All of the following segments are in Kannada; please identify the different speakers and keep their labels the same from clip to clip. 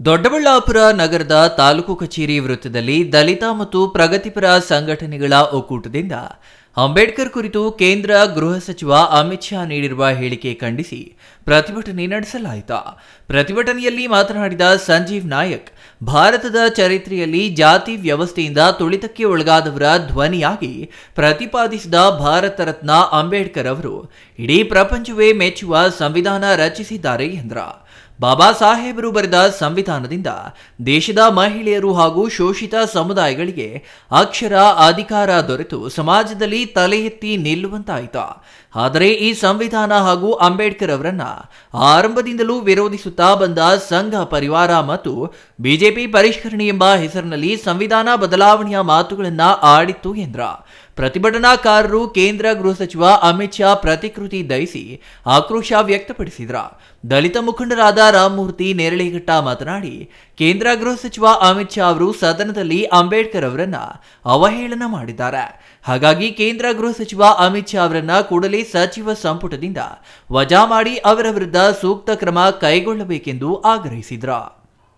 Speaker 1: ದೊಡ್ಡಬಳ್ಳಾಪುರ ನಗರದ ತಾಲೂಕು ಕಚೇರಿ ವೃತ್ತದಲ್ಲಿ ದಲಿತ ಮತ್ತು ಪ್ರಗತಿಪರ ಸಂಘಟನೆಗಳ ಒಕ್ಕೂಟದಿಂದ ಅಂಬೇಡ್ಕರ್ ಕುರಿತು ಕೇಂದ್ರ ಗೃಹ ಸಚಿವ ಅಮಿತ್ ಶಾ ನೀಡಿರುವ ಹೇಳಿಕೆ ಖಂಡಿಸಿ ಪ್ರತಿಭಟನೆ ನಡೆಸಲಾಯಿತು. ಪ್ರತಿಭಟನೆಯಲ್ಲಿ ಮಾತನಾಡಿದ ಸಂಜೀವ್ ನಾಯಕ್, ಭಾರತದ ಚರಿತ್ರೆಯಲ್ಲಿ ಜಾತಿ ವ್ಯವಸ್ಥೆಯಿಂದ ತುಳಿತಕ್ಕೆ ಒಳಗಾದವರ ಧ್ವನಿಯಾಗಿ ಪ್ರತಿಪಾದಿಸಿದ ಭಾರತ ರತ್ನ ಅಂಬೇಡ್ಕರ್ ಅವರು ಇಡೀ ಪ್ರಪಂಚವೇ ಮೆಚ್ಚುವ ಸಂವಿಧಾನ ರಚಿಸಿದ್ದಾರೆ ಎಂದರು. ಬಾಬಾ ಸಾಹೇಬರು ಬರೆದ ಸಂವಿಧಾನದಿಂದ ದೇಶದ ಮಹಿಳೆಯರು ಹಾಗೂ ಶೋಷಿತ ಸಮುದಾಯಗಳಿಗೆ ಅಕ್ಷರ ಅಧಿಕಾರ ದೊರೆತು ಸಮಾಜದಲ್ಲಿ ತಲೆ ಎತ್ತಿ ನಿಲ್ಲುವಂತಾಯಿತು. ಆದರೆ ಈ ಸಂವಿಧಾನ ಹಾಗೂ ಅಂಬೇಡ್ಕರ್ ಅವರನ್ನ ಆರಂಭದಿಂದಲೂ ವಿರೋಧಿಸುತ್ತಾ ಬಂದ ಸಂಘ ಪರಿವಾರ ಮತ್ತು ಬಿಜೆಪಿ ಪರಿಷ್ಕರಣೆ ಎಂಬ ಹೆಸರಿನಲ್ಲಿ ಸಂವಿಧಾನ ಬದಲಾವಣೆಯ ಮಾತುಗಳನ್ನ ಆಡಿತ್ತು ಎಂದರು. ಪ್ರತಿಭಟನಾಕಾರರು ಕೇಂದ್ರ ಗೃಹ ಸಚಿವ ಅಮಿತ್ ಶಾ ಪ್ರತಿಕೃತಿ ದಯಿಸಿ ಆಕ್ರೋಶ ವ್ಯಕ್ತಪಡಿಸಿದರು. ದಲಿತ ಮುಖಂಡರಾದ ರಾಮಮೂರ್ತಿ ನೇರಳೆಘಟ್ಟ ಮಾತನಾಡಿ, ಕೇಂದ್ರ ಗೃಹ ಸಚಿವ ಅಮಿತ್ ಶಾ ಅವರು ಸದನದಲ್ಲಿ ಅಂಬೇಡ್ಕರ್ ಅವರನ್ನ ಅವಹೇಳನ ಮಾಡಿದ್ದಾರೆ. ಹಾಗಾಗಿ ಕೇಂದ್ರ ಗೃಹ ಸಚಿವ ಅಮಿತ್ ಶಾ ಅವರನ್ನ ಕೂಡಲೇ ಸಚಿವ ಸಂಪುಟದಿಂದ ವಜಾ ಮಾಡಿ ಅವರ ವಿರುದ್ಧ ಸೂಕ್ತ ಕ್ರಮ ಕೈಗೊಳ್ಳಬೇಕೆಂದು ಆಗ್ರಹಿಸಿದರು.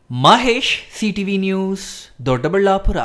Speaker 1: Mahesh, CTV news, Doddaballapura.